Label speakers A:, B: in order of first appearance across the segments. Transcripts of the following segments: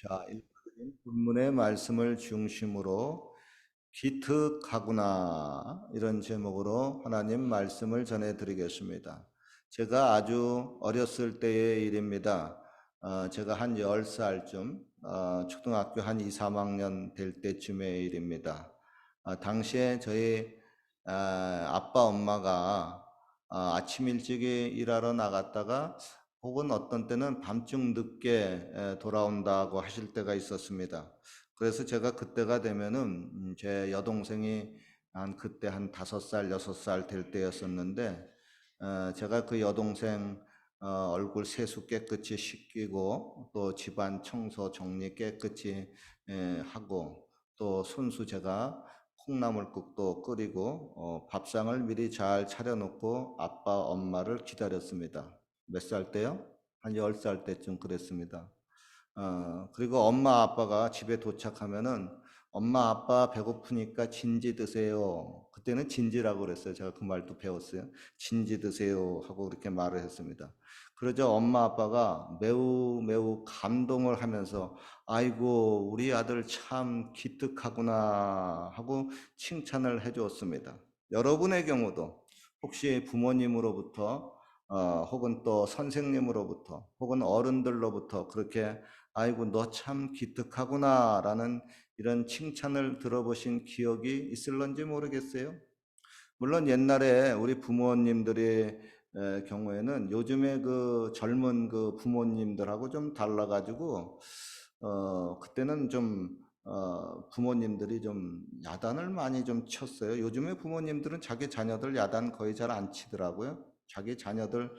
A: 자, 읽어드린 본문의 말씀을 중심으로 기특하구나 이런 제목으로 하나님 말씀을 전해드리겠습니다. 제가 아주 어렸을 때의 일입니다. 제가 한 10살쯤 초등학교 한 2, 3학년 될 때쯤의 일입니다. 당시에 저희 아빠 엄마가 아침 일찍이 일하러 나갔다가 혹은 어떤 때는 밤중 늦게 돌아온다고 하실 때가 있었습니다. 그래서 제가 그때가 되면은 제 여동생이 그때 한 5살, 6살 될 때였었는데 제가 그 여동생 얼굴 세수 깨끗이 씻기고 또 집안 청소 정리 깨끗이 하고 또 손수 제가 콩나물국도 끓이고 밥상을 미리 잘 차려놓고 아빠 엄마를 기다렸습니다. 몇 살 때요? 한 10살 때쯤 그랬습니다. 그리고 엄마 아빠가 집에 도착하면은 엄마 아빠 배고프니까 진지 드세요. 그때는 진지라고 그랬어요. 제가 그 말도 배웠어요. 진지 드세요 하고 그렇게 말을 했습니다. 그러자 엄마 아빠가 매우 매우 감동을 하면서 아이고 우리 아들 참 기특하구나 하고 칭찬을 해주었습니다. 여러분의 경우도 혹시 부모님으로부터 혹은 또 선생님으로부터 혹은 어른들로부터 그렇게 아이고 너 참 기특하구나라는 이런 칭찬을 들어보신 기억이 있을런지 모르겠어요. 물론 옛날에 우리 부모님들의 경우에는 요즘에 그 젊은 그 부모님들하고 좀 달라가지고 그때는 좀 부모님들이 좀 야단을 많이 좀 쳤어요. 요즘에 부모님들은 자기 자녀들 야단 거의 잘 안 치더라고요. 자기 자녀들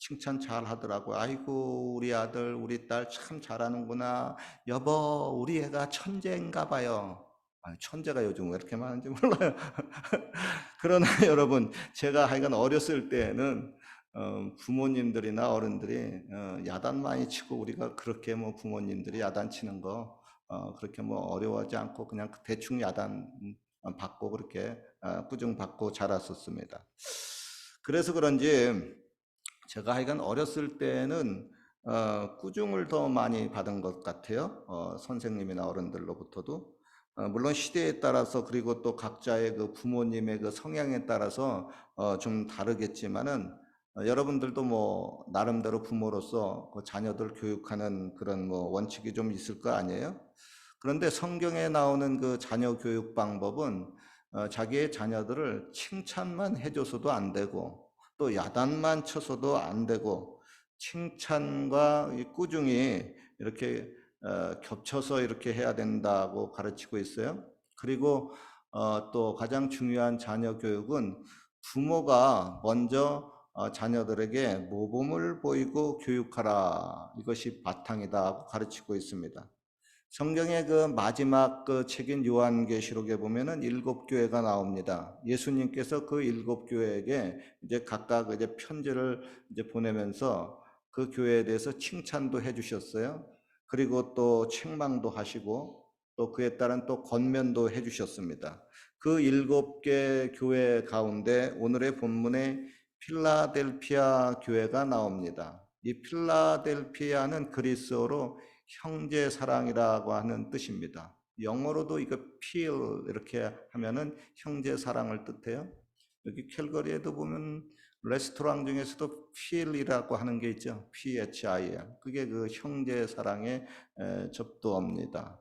A: 칭찬 잘 하더라고요. 아이고 우리 아들 우리 딸 참 잘하는구나. 여보 우리 애가 천재인가 봐요. 천재가 요즘 왜 이렇게 많은지 몰라요. 그러나 여러분, 제가 하여간 어렸을 때는 부모님들이나 어른들이 야단 많이 치고 우리가 그렇게 뭐 부모님들이 야단 치는 거 그렇게 뭐 어려워하지 않고 그냥 대충 야단 받고 그렇게 꾸중 받고 자랐었습니다. 그래서 그런지 제가 하여간 어렸을 때는 꾸중을 더 많이 받은 것 같아요. 선생님이나 어른들로부터도. 물론 시대에 따라서 그리고 또 각자의 그 부모님의 그 성향에 따라서 좀 다르겠지만은 여러분들도 뭐 나름대로 부모로서 그 자녀들 교육하는 그런 뭐 원칙이 좀 있을 거 아니에요? 그런데 성경에 나오는 그 자녀 교육 방법은 자기의 자녀들을 칭찬만 해줘서도 안 되고 또 야단만 쳐서도 안 되고 칭찬과 이 꾸중이 이렇게 겹쳐서 이렇게 해야 된다고 가르치고 있어요. 그리고 또 가장 중요한 자녀 교육은 부모가 먼저 자녀들에게 모범을 보이고 교육하라. 이것이 바탕이다 고 가르치고 있습니다. 성경의 그 마지막 그 책인 요한계시록에 보면은 7교회가 나옵니다. 예수님께서 그 7교회에게 이제 각각 이제 편지를 이제 보내면서 그 교회에 대해서 칭찬도 해 주셨어요. 그리고 또 책망도 하시고 또 그에 따른 또 권면도 해 주셨습니다. 그 7개 교회 가운데 오늘의 본문에 필라델피아 교회가 나옵니다. 이 필라델피아는 그리스어로 형제 사랑이라고 하는 뜻입니다. 영어로도 이거 feel 이렇게 하면은 형제 사랑을 뜻해요. 여기 캘거리에도 보면 레스토랑 중에서도 feel이라고 하는 게 있죠. PHIL. 그게 그 형제 사랑의 접두어입니다.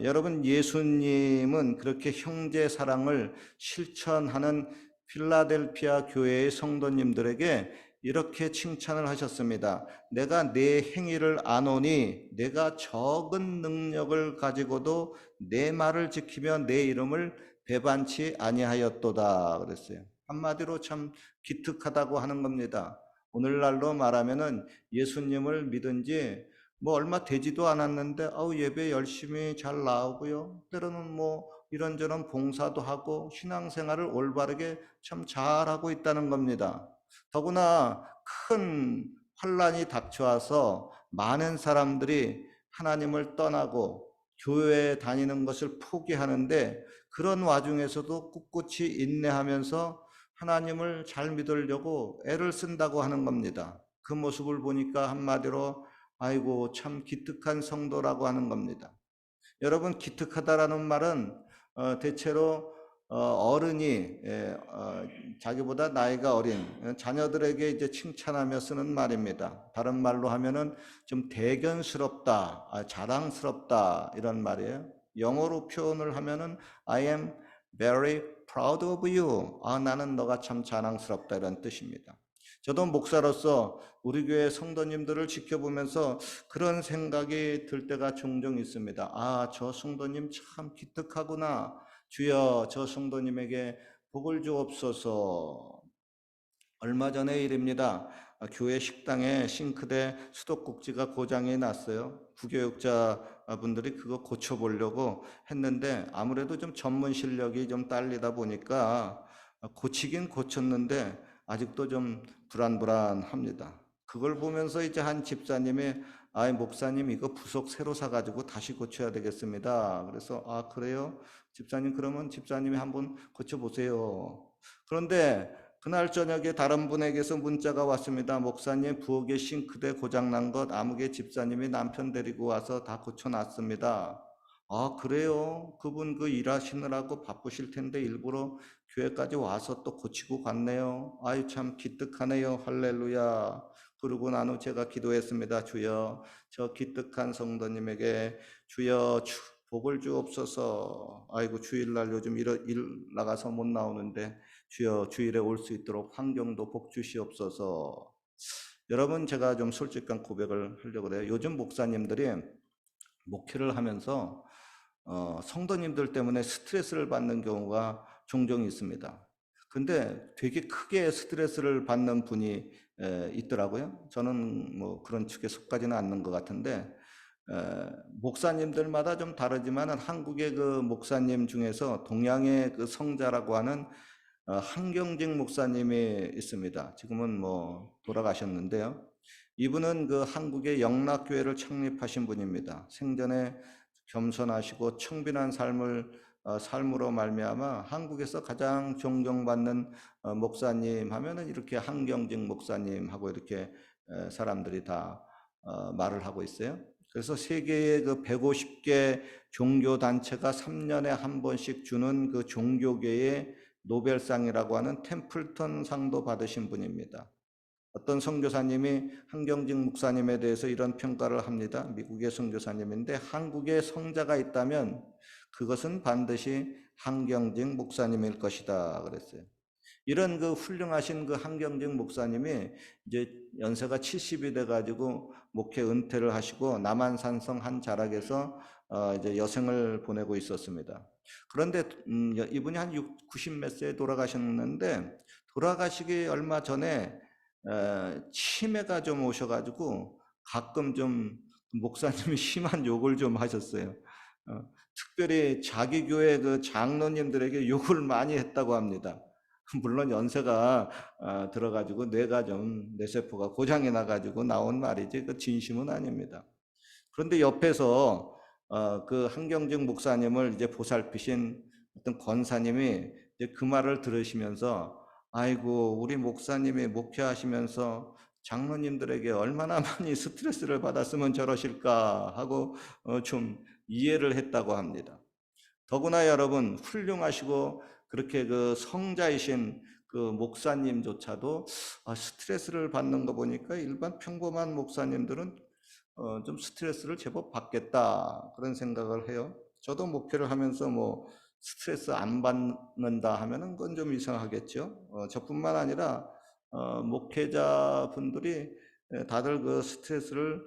A: 여러분 예수님은 그렇게 형제 사랑을 실천하는 필라델피아 교회의 성도님들에게 이렇게 칭찬을 하셨습니다. 내가 내 행위를 아노니 내가 적은 능력을 가지고도 내 말을 지키며 내 이름을 배반치 아니하였도다 그랬어요. 한마디로 참 기특하다고 하는 겁니다. 오늘날로 말하면은 예수님을 믿은 지 뭐 얼마 되지도 않았는데 예배 열심히 잘 나오고요. 때로는 뭐 이런저런 봉사도 하고 신앙생활을 올바르게 참 잘하고 있다는 겁니다. 더구나 큰 환란이 닥쳐와서 많은 사람들이 하나님을 떠나고 교회에 다니는 것을 포기하는데 그런 와중에서도 꿋꿋이 인내하면서 하나님을 잘 믿으려고 애를 쓴다고 하는 겁니다. 그 모습을 보니까 한마디로 아이고, 참 기특한 성도라고 하는 겁니다. 여러분, 기특하다라는 말은 대체로 어른이 자기보다 나이가 어린 자녀들에게 이제 칭찬하며 쓰는 말입니다. 다른 말로 하면은 좀 대견스럽다, 자랑스럽다 이런 말이에요. 영어로 표현을 하면은 I am very proud of you. 나는 너가 참 자랑스럽다 이런 뜻입니다. 저도 목사로서 우리 교회 성도님들을 지켜보면서 그런 생각이 들 때가 종종 있습니다. 저 성도님 참 기특하구나. 주여, 저 성도님에게 복을 주옵소서. 얼마 전의 일입니다. 교회 식당에 싱크대 수도꼭지가 고장이 났어요. 부교육자분들이 그거 고쳐보려고 했는데 아무래도 좀 전문 실력이 좀 딸리다 보니까 고치긴 고쳤는데 아직도 좀 불안불안합니다. 그걸 보면서 이제 한 집사님이 목사님 이거 부속 새로 사가지고 다시 고쳐야 되겠습니다. 그래서 그래요? 집사님 그러면 집사님이 한번 고쳐보세요. 그런데 그날 저녁에 다른 분에게서 문자가 왔습니다. 목사님 부엌에 싱크대 고장난 것 아무개 집사님이 남편 데리고 와서 다 고쳐놨습니다. 그래요? 그분 그 일하시느라고 바쁘실 텐데 일부러 교회까지 와서 또 고치고 갔네요. 아유 참 기특하네요. 할렐루야. 그러고 난 후 제가 기도했습니다. 주여 저 기특한 성도님에게 주여 복을 주옵소서. 아이고 주일날 요즘 일 나가서 못 나오는데 주여 주일에 올 수 있도록 환경도 복 주시옵소서. 여러분 제가 좀 솔직한 고백을 하려고 그래요. 요즘 목사님들이 목회를 하면서 성도님들 때문에 스트레스를 받는 경우가 종종 있습니다. 근데 되게 크게 스트레스를 받는 분이 있더라고요. 저는 뭐 그런 축에 속하지는 않는 것 같은데 목사님들마다 좀 다르지만 한국의 그 목사님 중에서 동양의 그 성자라고 하는 한경직 목사님이 있습니다. 지금은 뭐 돌아가셨는데요. 이분은 그 한국의 영락교회를 창립하신 분입니다. 생전에 겸손하시고 청빈한 삶으로 말미암아 한국에서 가장 존경받는 목사님 하면은 이렇게 한경직 목사님하고 이렇게 사람들이 다 말을 하고 있어요. 그래서 세계의 그 150개 종교 단체가 3년에 한 번씩 주는 그 종교계의 노벨상이라고 하는 템플턴 상도 받으신 분입니다. 어떤 선교사님이 한경직 목사님에 대해서 이런 평가를 합니다. 미국의 선교사님인데 한국에 성자가 있다면 그것은 반드시 한경직 목사님일 것이다 그랬어요. 이런 그 훌륭하신 그 한경직 목사님이 이제 연세가 70이 돼 가지고 목회 은퇴를 하시고 남한산성 한 자락에서 이제 여생을 보내고 있었습니다. 그런데 이분이 한 90 몇 세에 돌아가셨는데 돌아가시기 얼마 전에 치매가 좀 오셔가지고 가끔 좀 목사님이 심한 욕을 좀 하셨어요. 특별히 자기 교회 그 장로님들에게 욕을 많이 했다고 합니다. 물론 연세가 들어가지고 뇌가 좀 뇌세포가 고장이 나가지고 나온 말이지 그 진심은 아닙니다. 그런데 옆에서 그 한경직 목사님을 이제 보살피신 어떤 권사님이 이제 그 말을 들으시면서 아이고 우리 목사님이 목회하시면서 장로님들에게 얼마나 많이 스트레스를 받았으면 저러실까 하고 좀 이해를 했다고 합니다. 더구나 여러분 훌륭하시고 그렇게 그 성자이신 그 목사님조차도 스트레스를 받는 거 보니까 일반 평범한 목사님들은 좀 스트레스를 제법 받겠다 그런 생각을 해요. 저도 목회를 하면서 뭐 스트레스 안 받는다 하면은 그건 좀 이상하겠죠. 저뿐만 아니라 목회자 분들이 다들 그 스트레스를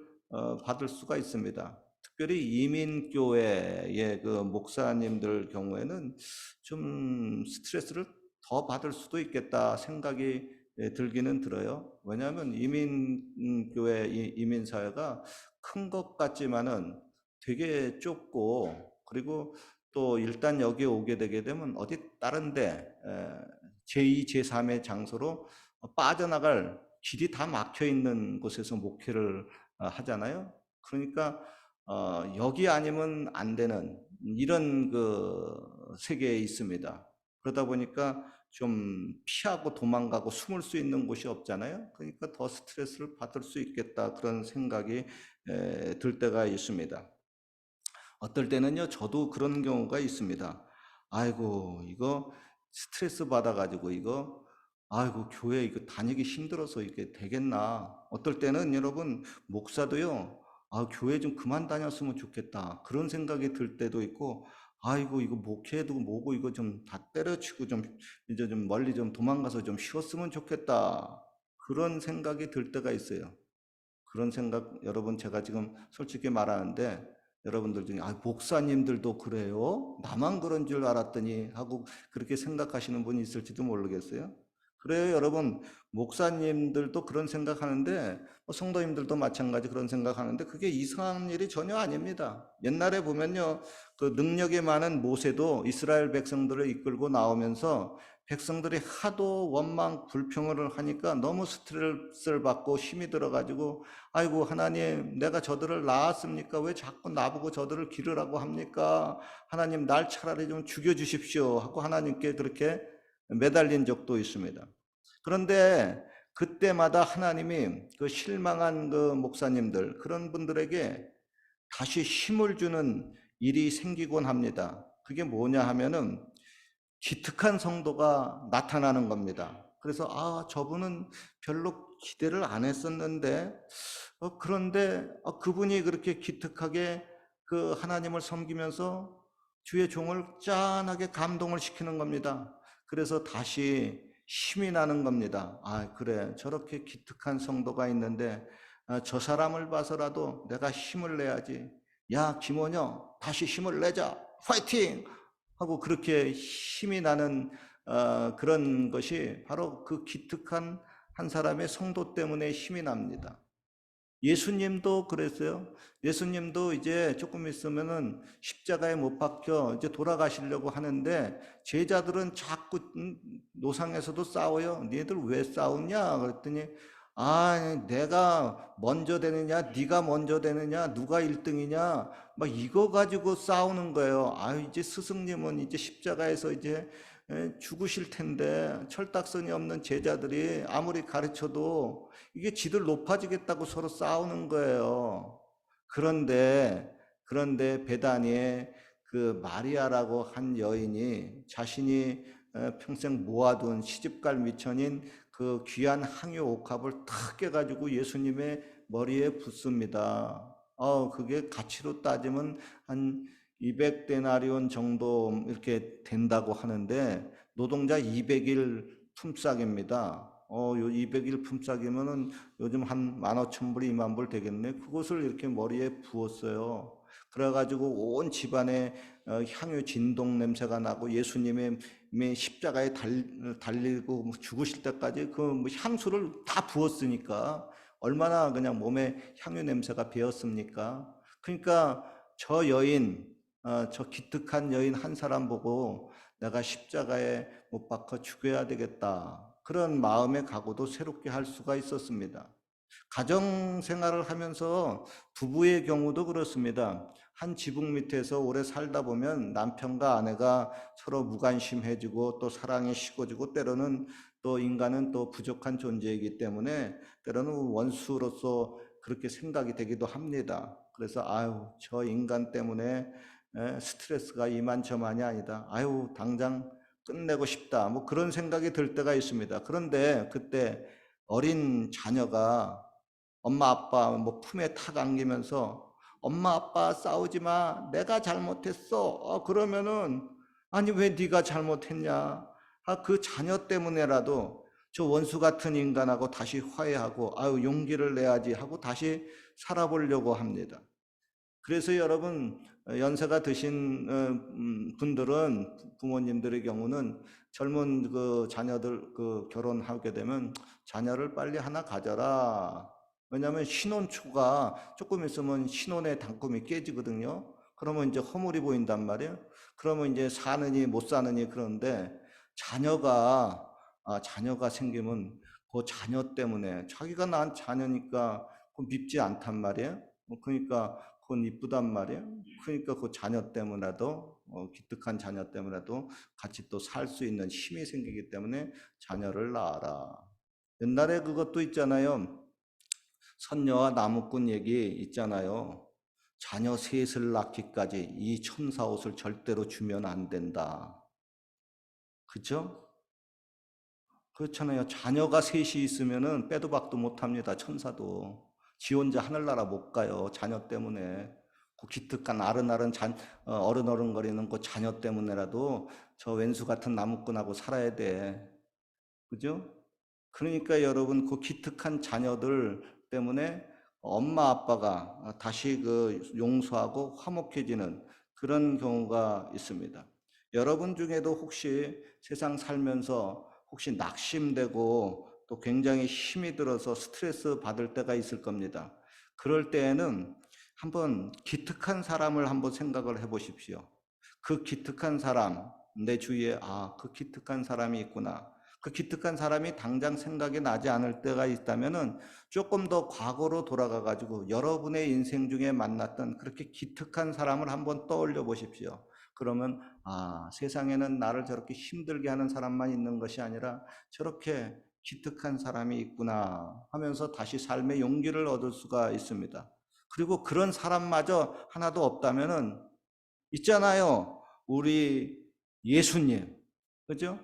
A: 받을 수가 있습니다. 특별히 이민교회의 그 목사님들 경우에는 좀 스트레스를 더 받을 수도 있겠다 생각이 들기는 들어요. 왜냐하면 이민교회, 이민사회가 큰 것 같지만은 되게 좁고 그리고 또 일단 여기에 오게 되게 되면 어디 다른데 제2, 제3의 장소로 빠져나갈 길이 다 막혀 있는 곳에서 목회를 하잖아요. 그러니까 여기 아니면 안 되는 이런 그 세계에 있습니다. 그러다 보니까 좀 피하고 도망가고 숨을 수 있는 곳이 없잖아요. 그러니까 더 스트레스를 받을 수 있겠다 그런 생각이 들 때가 있습니다. 어떨 때는요, 저도 그런 경우가 있습니다. 아이고, 이거 스트레스 받아가지고 이거, 아이고, 교회 이거 다니기 힘들어서 이게 되겠나. 어떨 때는 여러분, 목사도요, 아, 교회 좀 그만 다녔으면 좋겠다. 그런 생각이 들 때도 있고, 아이고, 이거 목회도 뭐고 이거 좀 다 때려치고 좀, 이제 좀 멀리 좀 도망가서 좀 쉬었으면 좋겠다. 그런 생각이 들 때가 있어요. 그런 생각 여러분 제가 지금 솔직히 말하는데 여러분들 중에 아 목사님들도 그래요? 나만 그런 줄 알았더니 하고 그렇게 생각하시는 분이 있을지도 모르겠어요. 그래요, 여러분. 목사님들도 그런 생각하는데 성도님들도 마찬가지 그런 생각하는데 그게 이상한 일이 전혀 아닙니다. 옛날에 보면요, 그 능력이 많은 모세도 이스라엘 백성들을 이끌고 나오면서 백성들이 하도 원망 불평을 하니까 너무 스트레스를 받고 힘이 들어가지고 아이고 하나님 내가 저들을 낳았습니까? 왜 자꾸 나보고 저들을 기르라고 합니까? 하나님 날 차라리 좀 죽여주십시오 하고 하나님께 그렇게 매달린 적도 있습니다. 그런데 그때마다 하나님이 그 실망한 그 목사님들 그런 분들에게 다시 힘을 주는 일이 생기곤 합니다. 그게 뭐냐 하면은 기특한 성도가 나타나는 겁니다. 그래서 아 저분은 별로 기대를 안 했었는데 그런데 그분이 그렇게 기특하게 그 하나님을 섬기면서 주의 종을 짠하게 감동을 시키는 겁니다. 그래서 다시 힘이 나는 겁니다. 아, 그래. 저렇게 기특한 성도가 있는데 저 사람을 봐서라도 내가 힘을 내야지. 야, 김원영, 다시 힘을 내자. 파이팅! 하고 그렇게 힘이 나는 그런 것이 바로 그 기특한 한 사람의 성도 때문에 힘이 납니다. 예수님도 그랬어요. 예수님도 이제 조금 있으면은 십자가에 못 박혀 이제 돌아가시려고 하는데 제자들은 자꾸 노상에서도 싸워요. 니들 왜 싸우냐? 그랬더니 아, 내가 먼저 되느냐, 네가 먼저 되느냐, 누가 1등이냐, 막 이거 가지고 싸우는 거예요. 아, 이제 스승님은 이제 십자가에서 이제 죽으실 텐데 철딱선이 없는 제자들이 아무리 가르쳐도 이게 지들 높아지겠다고 서로 싸우는 거예요. 그런데 베다니에 그 마리아라고 한 여인이 자신이 평생 모아둔 시집갈 미천인 그 귀한 향유 옥합을 탁 깨가지고 예수님의 머리에 붓습니다. 그게 가치로 따지면 한 200데나리온 정도 이렇게 된다고 하는데 노동자 200일 품삯입니다. 요 200일 품삯이면은 요즘 한 15,000불, 20,000불 되겠네. 그것을 이렇게 머리에 부었어요. 그래가지고 온 집안에 향유 진동 냄새가 나고 예수님의 십자가에 달리고 죽으실 때까지 그 향수를 다 부었으니까 얼마나 그냥 몸에 향유 냄새가 배었습니까? 그러니까 저 여인, 저 기특한 여인 한 사람 보고 내가 십자가에 못 박혀 죽여야 되겠다. 그런 마음의 각오도 새롭게 할 수가 있었습니다. 가정 생활을 하면서 부부의 경우도 그렇습니다. 한 지붕 밑에서 오래 살다 보면 남편과 아내가 서로 무관심해지고 또 사랑이 식어지고 때로는 또 인간은 또 부족한 존재이기 때문에 때로는 원수로서 그렇게 생각이 되기도 합니다. 그래서 아유, 저 인간 때문에 스트레스가 이만저만이 아니다. 아유, 당장 끝내고 싶다. 뭐 그런 생각이 들 때가 있습니다. 그런데 그때 어린 자녀가 엄마 아빠 뭐 품에 탁 안기면서 엄마 아빠 싸우지 마. 내가 잘못했어. 그러면은 아니 왜 네가 잘못했냐? 그 자녀 때문에라도 저 원수 같은 인간하고 다시 화해하고 아유 용기를 내야지 하고 다시 살아보려고 합니다. 그래서 여러분 연세가 드신 분들은 부모님들의 경우는 젊은 그 자녀들 그 결혼하게 되면 자녀를 빨리 하나 가져라. 왜냐하면 신혼초가 조금 있으면 신혼의 단꿈이 깨지거든요. 그러면 이제 허물이 보인단 말이에요. 그러면 이제 사느니 못 사느니 그러는데 자녀가 생기면 그 자녀 때문에 자기가 낳은 자녀니까 그 밉지 않단 말이에요. 그러니까 그건 이쁘단 말이에요. 그러니까 그 자녀 때문에라도 기특한 자녀 때문에라도 같이 또 살 수 있는 힘이 생기기 때문에 자녀를 낳아라. 옛날에 그것도 있잖아요. 선녀와 나무꾼 얘기 있잖아요. 자녀 셋을 낳기까지 이 천사 옷을 절대로 주면 안 된다. 그죠? 그렇잖아요. 자녀가 셋이 있으면은 빼도 박도 못 합니다. 천사도. 지 혼자 하늘나라 못 가요. 자녀 때문에. 그 기특한 아른아른 어른어른거리는 그 자녀 때문에라도 저 왼수 같은 나무꾼하고 살아야 돼. 그죠? 그러니까 여러분 그 기특한 자녀들 때문에 엄마 아빠가 다시 그 용서하고 화목해지는 그런 경우가 있습니다. 여러분 중에도 혹시 세상 살면서 혹시 낙심되고 또 굉장히 힘이 들어서 스트레스 받을 때가 있을 겁니다. 그럴 때에는 한번 기특한 사람을 한번 생각을 해 보십시오. 그 기특한 사람, 내 주위에 그 기특한 사람이 있구나. 그 기특한 사람이 당장 생각이 나지 않을 때가 있다면은 조금 더 과거로 돌아가 가지고 여러분의 인생 중에 만났던 그렇게 기특한 사람을 한번 떠올려 보십시오. 그러면 세상에는 나를 저렇게 힘들게 하는 사람만 있는 것이 아니라 저렇게 기특한 사람이 있구나 하면서 다시 삶의 용기를 얻을 수가 있습니다. 그리고 그런 사람마저 하나도 없다면은 있잖아요. 우리 예수님. 그죠?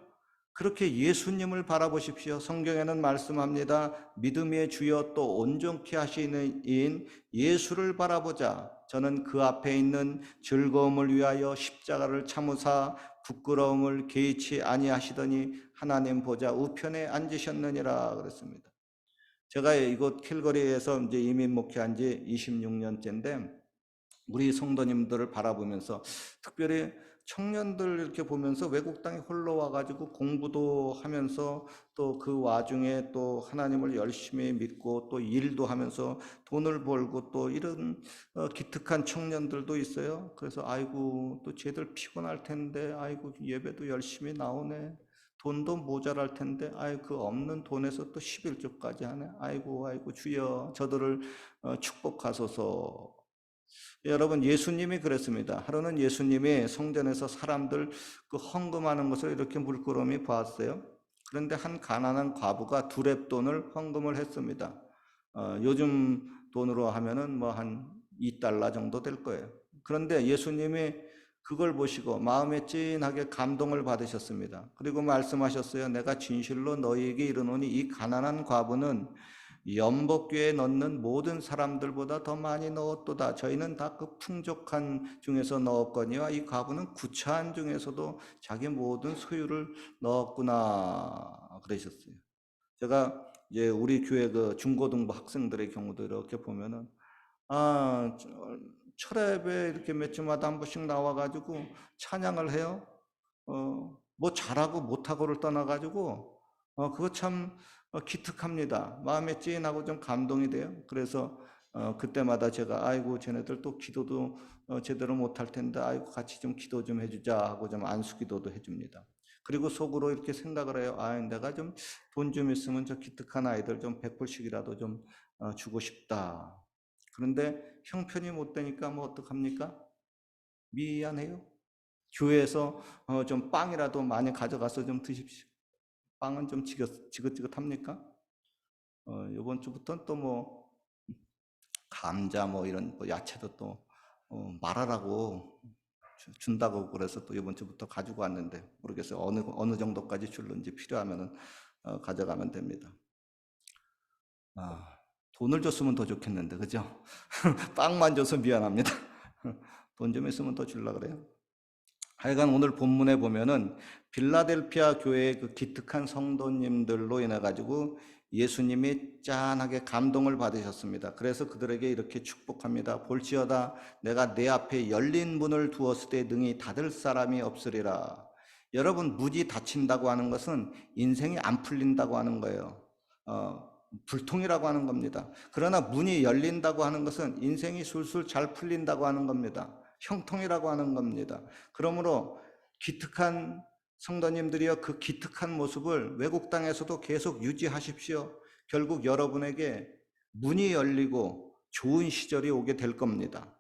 A: 그렇게 예수님을 바라보십시오. 성경에는 말씀합니다. 믿음의 주여 또 온전케 하시는 이인 예수를 바라보자. 저는 그 앞에 있는 즐거움을 위하여 십자가를 참으사 부끄러움을 개의치 아니하시더니 하나님 보좌 우편에 앉으셨느니라 그랬습니다. 제가 이곳 캘거리에서 이제 이민 목회한 지 26년째인데 우리 성도님들을 바라보면서 특별히 청년들 이렇게 보면서 외국 땅에 홀로 와가지고 공부도 하면서 또 그 와중에 또 하나님을 열심히 믿고 또 일도 하면서 돈을 벌고 또 이런 기특한 청년들도 있어요. 그래서 아이고 또 쟤들 피곤할 텐데 아이고 예배도 열심히 나오네. 돈도 모자랄 텐데 아이 그 없는 돈에서 또 11조까지 하네. 아이고 아이고 주여 저들을 축복하소서. 여러분 예수님이 그랬습니다. 하루는 예수님이 성전에서 사람들 그 헌금하는 것을 이렇게 물끄러미 보았어요. 그런데 한 가난한 과부가 두렙돈을 헌금을 했습니다. 요즘 돈으로 하면은 뭐 한 2달러 정도 될 거예요. 그런데 예수님이 그걸 보시고 마음에 찐하게 감동을 받으셨습니다. 그리고 말씀하셨어요. 내가 진실로 너희에게 이르노니 이 가난한 과부는 연복궤에 넣는 모든 사람들보다 더 많이 넣었도다. 저희는 다 그 풍족한 중에서 넣었거니와 이 과부는 구차한 중에서도 자기 모든 소유를 넣었구나 그러셨어요. 제가 이제 우리 교회 그 중고등부 학생들의 경우도 이렇게 보면은 철회에 이렇게 몇 주마다 한 번씩 나와가지고 찬양을 해요. 뭐 잘하고 못하고를 떠나가지고 그거 참 기특합니다. 마음에 찐하고 좀 감동이 돼요. 그래서 그때마다 제가 아이고 쟤네들 또 기도도 제대로 못할 텐데 아이고 같이 좀 기도 좀 해주자 하고 좀 안수기도도 해줍니다. 그리고 속으로 이렇게 생각을 해요. 내가 좀 돈 좀 있으면 저 기특한 아이들 좀 100불씩이라도 좀 주고 싶다. 그런데 형편이 못 되니까 뭐 어떡합니까? 미안해요. 교회에서 좀 빵이라도 많이 가져가서 좀 드십시오. 빵은 좀 지긋지긋합니까? 이번 주부터는 또 뭐 감자 뭐 이런 뭐 야채도 또 말하라고 준다고 그래서 또 이번 주부터 가지고 왔는데 모르겠어요. 어느 정도까지 줄는지 필요하면은 가져가면 됩니다. 돈을 줬으면 더 좋겠는데 그죠? 빵만 줘서 미안합니다. 돈 좀 있으면 더 줄라 그래요. 하여간 오늘 본문에 보면은 빌라델피아 교회의 그 기특한 성도님들로 인해 가지고 예수님이 짠하게 감동을 받으셨습니다. 그래서 그들에게 이렇게 축복합니다. 볼지어다 내가 내 앞에 열린 문을 두었을 때 능히 닫을 사람이 없으리라. 여러분 문이 닫힌다고 하는 것은 인생이 안 풀린다고 하는 거예요. 불통이라고 하는 겁니다. 그러나 문이 열린다고 하는 것은 인생이 술술 잘 풀린다고 하는 겁니다. 형통이라고 하는 겁니다. 그러므로 기특한 성도님들이여 그 기특한 모습을 외국 땅에서도 계속 유지하십시오. 결국 여러분에게 문이 열리고 좋은 시절이 오게 될 겁니다.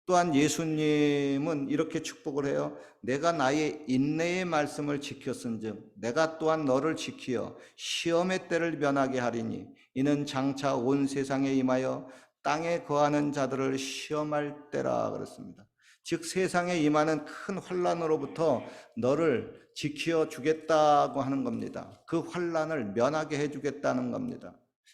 A: 또한 예수님은 이렇게 축복을 해요. 내가 나의 인내의 말씀을 지켰은즉 내가 또한 너를 지키어 시험의 때를 면하게 하리니 이는 장차 온 세상에 임하여 땅에 거하는 자들을 시험할 때라 그랬습니다. 즉 세상에 임하는 큰 환난으로부터 너를 지켜 주겠다고 하는 겁니다. 그 환난을 면하게 해 주겠다는 겁니다.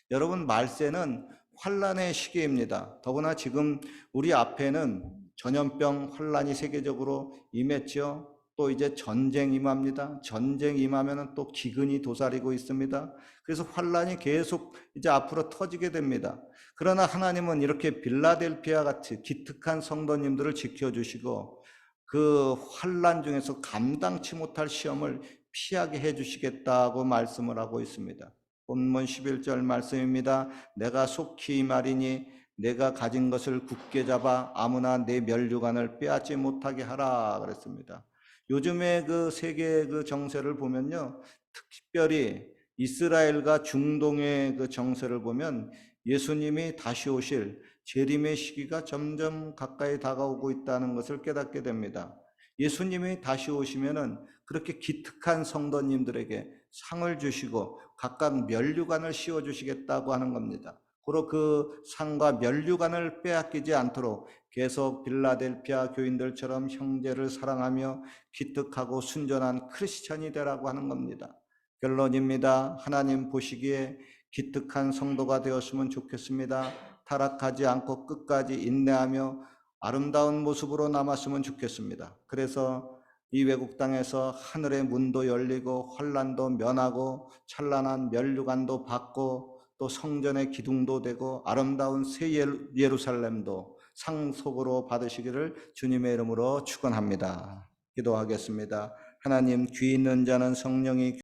A: 여러분, 말세는 환난의 시기입니다. 더구나 지금 우리 앞에는 전염병 환란이 세계적으로 임했죠. 또 이제 전쟁 임합니다. 전쟁 임하면은 또 기근이 도사리고 있습니다. 그래서 환란이 계속 이제 앞으로 터지게 됩니다. 그러나 하나님은 이렇게 빌라델피아 같이 기특한 성도님들을 지켜주시고 그 환란 중에서 감당치 못할 시험을 피하게 해주시겠다고 말씀을 하고 있습니다. 본문 11절 말씀입니다. 내가 속히 말이니 내가 가진 것을 굳게 잡아 아무나 내 면류관을 빼앗지 못하게 하라 그랬습니다. 요즘에 그 세계 그 정세를 보면요, 특별히 이스라엘과 중동의 그 정세를 보면 예수님이 다시 오실 재림의 시기가 점점 가까이 다가오고 있다는 것을 깨닫게 됩니다. 예수님이 다시 오시면은 그렇게 기특한 성도님들에게 상을 주시고 각각 면류관을 씌워 주시겠다고 하는 겁니다. 고로 그 상과 면류관을 빼앗기지 않도록 계속 빌라델피아 교인들처럼 형제를 사랑하며 기특하고 순전한 크리스천이 되라고 하는 겁니다. 결론입니다. 하나님 보시기에 기특한 성도가 되었으면 좋겠습니다. 타락하지 않고 끝까지 인내하며 아름다운 모습으로 남았으면 좋겠습니다. 그래서 이 외국 땅에서 하늘의 문도 열리고 환란도 면하고 찬란한 면류관도 받고 또 성전의 기둥도 되고 아름다운 새 예루살렘도 상속으로 받으시기를 주님의 이름으로 축원합니다. 기도하겠습니다. 하나님, 귀 있는 자는 성령이